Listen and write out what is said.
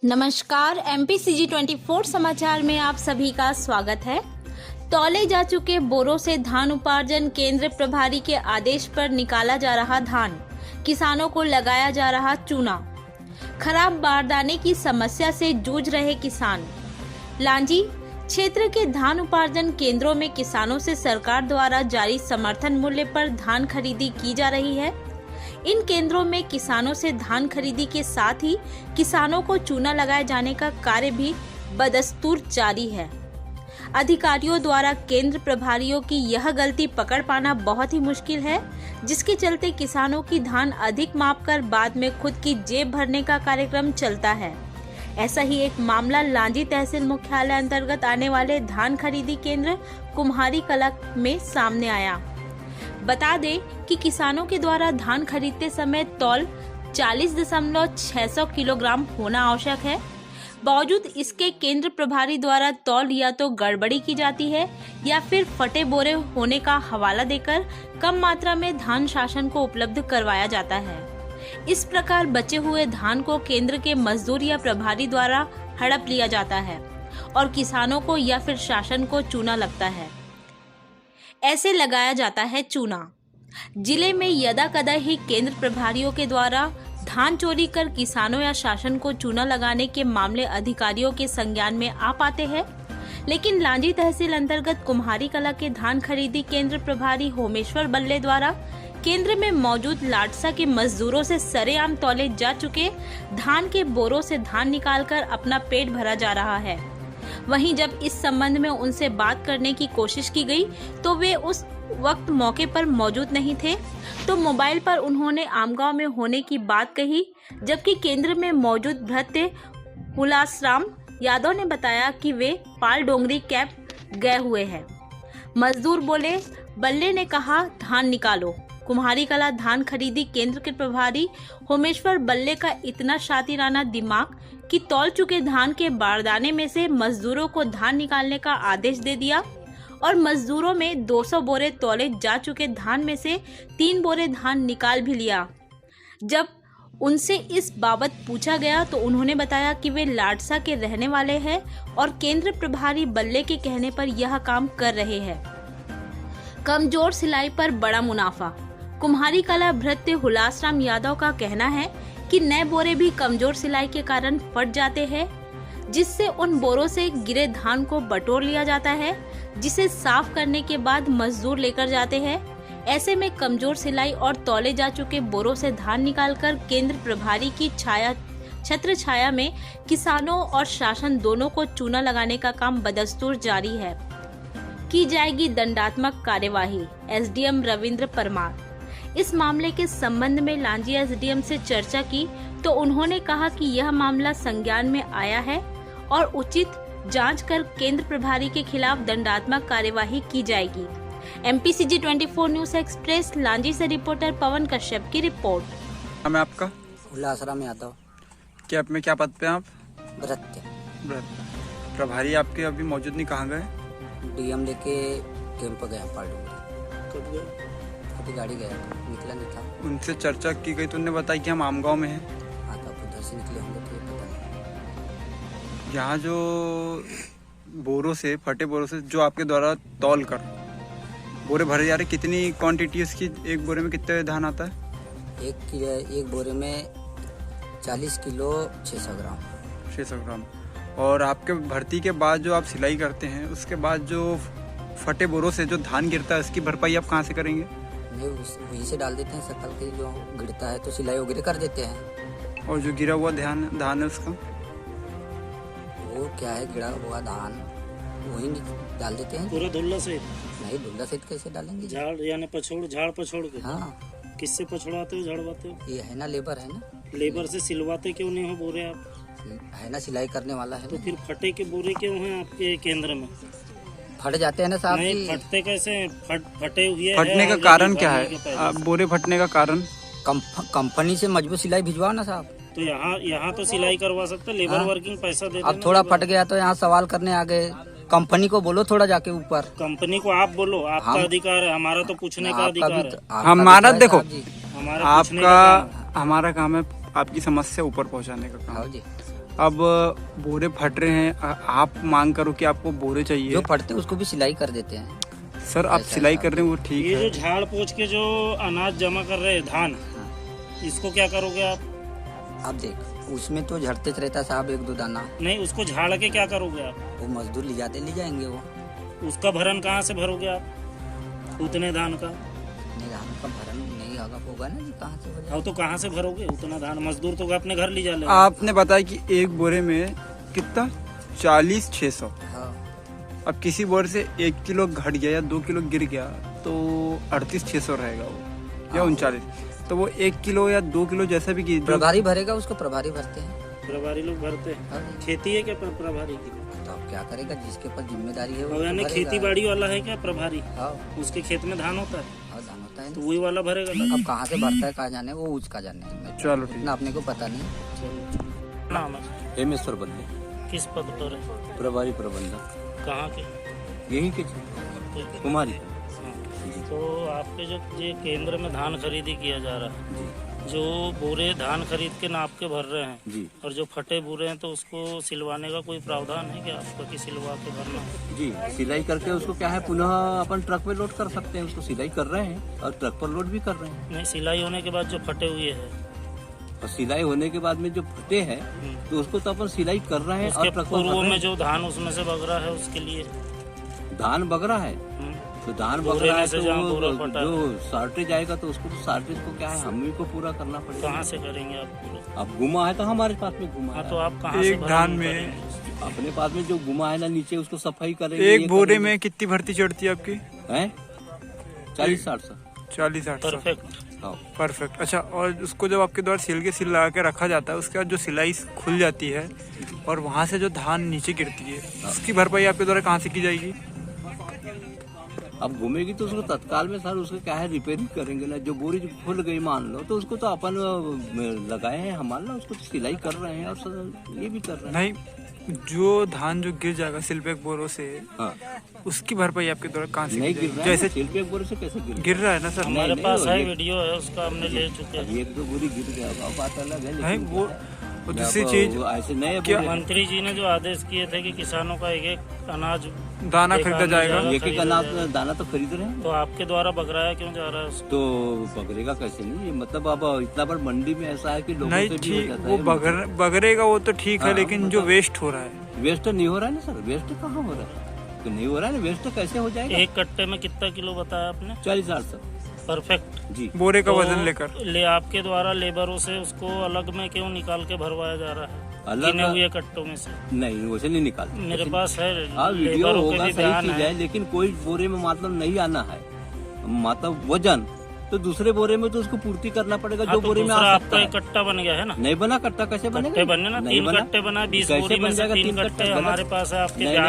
नमस्कार, MPCG 24 समाचार में आप सभी का स्वागत है। तौले जा चुके बोरों से धान उपार्जन केंद्र प्रभारी के आदेश पर निकाला जा रहा धान, किसानों को लगाया जा रहा चूना। खराब बारदाने की समस्या से जूझ रहे किसान। लांजी क्षेत्र के धान उपार्जन केंद्रों में किसानों से सरकार द्वारा जारी समर्थन मूल्य पर धान खरीदी की जा रही है। इन केंद्रों में किसानों से धान खरीदी के साथ ही किसानों को चूना लगाए जाने का कार्य भी बदस्तूर जारी है। अधिकारियों द्वारा केंद्र प्रभारियों की यह गलती पकड़ पाना बहुत ही मुश्किल है, जिसके चलते किसानों की धान अधिक मापकर बाद में खुद की जेब भरने का कार्यक्रम चलता है। ऐसा ही एक मामला लांजी तहसील मुख्यालय अंतर्गत आने वाले धान खरीदी केंद्र कुम्हारी कला में सामने आया। बता दें कि किसानों के द्वारा धान खरीदते समय तौल 40.600 किलोग्राम होना आवश्यक है। बावजूद इसके केंद्र प्रभारी द्वारा तौल या तो गड़बड़ी की जाती है या फिर फटे बोरे होने का हवाला देकर कम मात्रा में धान शासन को उपलब्ध करवाया जाता है। इस प्रकार बचे हुए धान को केंद्र के मजदूर या प्रभारी द्वारा हड़प लिया जाता है और किसानों को या फिर शासन को चूना लगता है। ऐसे लगाया जाता है चूना। जिले में यदा कदा ही केंद्र प्रभारियों के द्वारा धान चोरी कर किसानों या शासन को चूना लगाने के मामले अधिकारियों के संज्ञान में आ पाते हैं, लेकिन लांजी तहसील अंतर्गत कुम्हारी कला के धान खरीदी केंद्र प्रभारी होमेश्वर बल्ले द्वारा केंद्र में मौजूद लाडसा के मजदूरों से सरेआम तौले जा चुके धान के बोरों से धान निकालकर अपना पेट भरा जा रहा है। वहीं जब इस संबंध में उनसे बात करने की कोशिश की गई तो वे उस वक्त मौके पर मौजूद नहीं थे। तो मोबाइल पर उन्होंने आमगांव में होने की बात कही, जबकि केंद्र में मौजूद भृत्य हुलासराम यादव ने बताया कि वे पाल डोंगरी कैंप गए हुए हैं। मजदूर बोले, बल्ले ने कहा धान निकालो। कुम्हारी कला धान खरीदी केंद्र के प्रभारी होमेश्वर बल्ले का इतना शातिराना दिमाग कि तौल चुके धान के बारदाने में से मजदूरों को धान निकालने का आदेश दे दिया और मजदूरों में 200 बोरे तौले जा चुके धान में से 3 बोरे धान निकाल भी लिया। जब उनसे इस बाबत पूछा गया तो उन्होंने बताया कि वे लाडसा के रहने वाले हैं और केंद्र प्रभारी बल्ले के कहने पर यह काम कर रहे हैं। कमजोर सिलाई पर बड़ा मुनाफा। कुम्हारी कला भृत्य हुलासराम यादव का कहना है कि नए बोरे भी कमजोर सिलाई के कारण फट जाते हैं, जिससे उन बोरों से गिरे धान को बटोर लिया जाता है, जिसे साफ करने के बाद मजदूर लेकर जाते हैं। ऐसे में कमजोर सिलाई और तौले जा चुके बोरों से धान निकालकर केंद्र प्रभारी की छत्र छाया में किसानों और शासन दोनों को चूना लगाने का काम बदस्तूर जारी है। की जाएगी दंडात्मक कार्यवाही, SDM रविंद्र परमार। इस मामले के संबंध में लांजी SDM से चर्चा की तो उन्होंने कहा कि यह मामला संज्ञान में आया है और उचित जांच कर केंद्र प्रभारी के खिलाफ दंडात्मक कार्यवाही की जाएगी। MPCG 24 न्यूज एक्सप्रेस लांजी से रिपोर्टर पवन कश्यप की रिपोर्ट। नाम है आपका? हुलासराम यादव। क्या में क्या पद पे आप? भृत्य। प्रभारी आपके अभी मौजूद नहीं, कहाँ गए? DM लेके कैंप गया पार्टी। कब गए? अभी गाड़ी गया था, निकला नहीं था। उनसे चर्चा की गई तो उन्होंने बताया कि हम आमगांव में हैं। हाँ तो उधर से निकले होंगे तो पता नहीं। यहाँ जो बोरों से, फटे बोरों से जो आपके द्वारा तौल कर बोरे भरे जा रहे, कितनी क्वांटिटी उसकी? एक बोरे में कितने धान आता है? एक बोरे में 40 किलो 600 ग्राम। 600 ग्राम। और आपके भर्ती के बाद जो आप सिलाई करते हैं, उसके बाद जो फटे बोरों से जो धान गिरता है, उसकी भरपाई आप कहाँ से करेंगे? वहीं से डाल देते हैं, सकल के जो गिरता है तो सिलाई वगैरह कर देते हैं। और जो गिरा हुआ धान है उसका वो क्या है, गिरा हुआ धान वही डाल देते हैं। पूरा धुल्ला सहित? नहीं, धुल्ला सहित कैसे डालेंगे? झाड़ यानी झाड़ पछोड़ के? हाँ। किससे पछोड़ाते हो, झाड़वाते हो? ये है ना, लेबर है ना। लेबर से सिलवाते क्यों नहीं हो बोरे आप? है ना, सिलाई करने वाला है। तो फिर फटे के बोरे क्यों हैं आपके केंद्र में? फट जाते हैं ना साहब। नहीं, फटते कैसे? फटे हुए फटने का कारण क्या है? बोरे फटने का कारण कंपनी से मजबूत सिलाई भिजवाओ ना साहब। तो यहाँ तो सिलाई करवा सकते, लेबर हाँ? वर्किंग पैसा दे। अब थोड़ा फट गया तो यहाँ सवाल करने आ गए। कंपनी को बोलो थोड़ा जाके ऊपर। कंपनी को आप बोलो, आपका अधिकार है, हमारा तो पूछने का अधिकार है। हमारा देखो, हमारा हमारा काम है आपकी समस्या ऊपर पहुंचाने का काम। अब बोरे फट रहे हैं, आप मांग करो कि आपको बोरे जो चाहिए। फटते हैं उसको भी सिलाई कर देते हैं। सर आप ऐसा सिलाई है। कर रहे हैं वो ठीक ये है। जो झाड़ पोछ के जो अनाज जमा कर रहे हैं धान, हाँ। इसको क्या करोगे आप? अब देख उसमें तो झड़ते रहता साहब एक दो दाना, नहीं, उसको झाड़ के क्या करोगे आप? वो मजदूर ले जाएंगे वो। उसका भरण कहाँ से भरोगे आप उतने धान का? नहीं धान का भरण नहीं होगा ना जी, कहाँ से हो जाएगा? हाँ तो कहाँ से भरोगे उतना धान? मजदूर तो अपने घर ले जा ले। आपने बताया कि एक बोरे में कितना 40-600। हाँ। अब किसी बोरे से 1 किलो घट गया या 2 किलो गिर गया तो 38-600 रहेगा वो, या 39। तो वो 1 किलो या 2 किलो जैसा भी प्रभारी भरेगा उसको, प्रभारी भरते हैं। प्रभारी लोग भरते हैं। हाँ। खेती है क्या प्रभारी की? तो अब क्या करेगा, जिसके ऊपर जिम्मेदारी है वो और तो यानी भरेगा। खेती बाड़ी वाला है क्या प्रभारी? हाँ उसके खेत में धान होता है हाँ, धान होता है तो ना। वही वाला भरेगा ना? अब कहाँ से भरता है कहाँ जाने वो उसका जाने। चलो ठीक। इतना अपने को पता नहीं। नाम है? हेमेश्वर बंदे, किस पद पर है? प्रभारी प्रबंधक, कहाँ के? यही के कुमारी। तो आपके जो ये केंद्र में धान खरीदी किया जा रहा है, जो बोरे धान खरीद के नाप के भर रहे हैं जी और जो फटे बोरे हैं तो उसको सिलवाने का कोई प्रावधान है क्या आपका कि सिलवा के भरना? जी, सिलाई करके उसको क्या है पुनः अपन ट्रक पे लोड कर सकते हैं। उसको सिलाई कर रहे हैं और ट्रक पर लोड भी कर रहे हैं। नहीं, सिलाई होने के बाद जो फटे हुए हैं और सिलाई होने के बाद में जो फटे हैं तो उसको तो अपन सिलाई कर रहे हैं और उसके ट्रक पर भर पूर्व रहे में हैं। जो धान उसमें से बग रहा है उसके लिए धान बग रहा है तो धान बग बोरे रहा में है से तो जहाँ बोरा वो फटा जो शार्टेज आएगा तो उसको तो शार्टेज को क्या है हम ही को पूरा करना पड़ेगा। कहाँ से करेंगे आप पूरा? अब गुमा है तो हमारे पास में गुमा हाँ है। तो आप कहाँ से एक भरण धान में करेंगे? अपने पास में जो गुमा है ना नीचे उसको सफाई करेंगे। एक बोरे में कितनी भर्ती चढ़ती है आपकी? है 40-60 सौ। 40-60। परफेक्ट। हाँ परफेक्ट। अच्छा, और उसको जब आपके द्वारा सिल लगा के रखा जाता है उसके बाद जो सिलाई खुल जाती है और वहाँ से जो धान नीचे गिरती है उसकी भरपाई आपके द्वारा कहाँ से की जाएगी? अब घूमेगी तो उसको तत्काल में सर उसको क्या है रिपेयरिंग करेंगे ना। जो बोरी खुल गई मान लो तो उसको तो अपन लगाए हैं हमारे ना, उसको तो सिलाई कर रहे हैं और सर ये भी कर रहे हैं। नहीं, जो धान जो गिर जाएगा सिलपैक बोरों से हाँ उसकी भरपाई आपके द्वारा कहाँ से नहीं की गिर जाएगी? रहा है जैसे सिल पे एक बोरे से कैसे गिर रहा है ना सर? हमारे नहीं, पास है ये- वीडियो है उसका, हमने ले चुके हैं। अब एक दो बोरी गिर गया अब बात अलग है। नहीं, लेकिन वो क्या है, और दूसरी अब चीज वो ऐसे नए क्या- बोरे मंत्री जी ने जो आदेश किए थे कि किसानों का एक एक अनाज दाना एक खरीदा आना जाएगा। जाएगा। एक एक अनाज दाना तो खरीद रहे हैं तो आपके द्वारा बगराया क्यों जा रहा है उसको? तो पकड़ेगा कैसे नहीं। ये मतलब अब इतना बड़ मंडी में ऐसा है कि लोगों नहीं से भी हो ठीक, जाता वो है। बगरेगा वो तो ठीक है, हाँ, लेकिन जो मतलब- वेस्ट हो रहा है वेस्ट नहीं हो रहा है ना सर। वेस्ट कहाँ हो रहा है? तो नहीं हो रहा है ना वेस्ट, तो कैसे हो जाएगा? एक कट्टे में कितना किलो बताया आपने? 40-60 परफेक्ट। जी। बोरे का तो वजन लेकर। ले आपके द्वारा लेबरों से उसको अलग में क्यों निकाल के भरवाया जा रहा है अलग- गिने हुए कट्टों में से? नहीं वैसे नहीं निकालते। मेरे पास है हाँ वीडियो लेबरों के होगा, भी सही बयान चीज है, लेकिन कोई बोरे में मतलब नहीं आना है मतलब वजन, तो दूसरे बोरे में तो उसको पूर्ति करना पड़ेगा हाँ, जो तो बोरे में दूसरा आ आपका सकता है। एक कट्टा बन गया है ना? नहीं बना कट्टा कैसे बनेगा? कट्टे बने ना, नहीं 3 बना। कट्टे बना, 20 कैसे बोरी में बन से जाएगा 3 3 कट्टे कट्टे? हमारे गलत। पास है आपके नहीं, बयान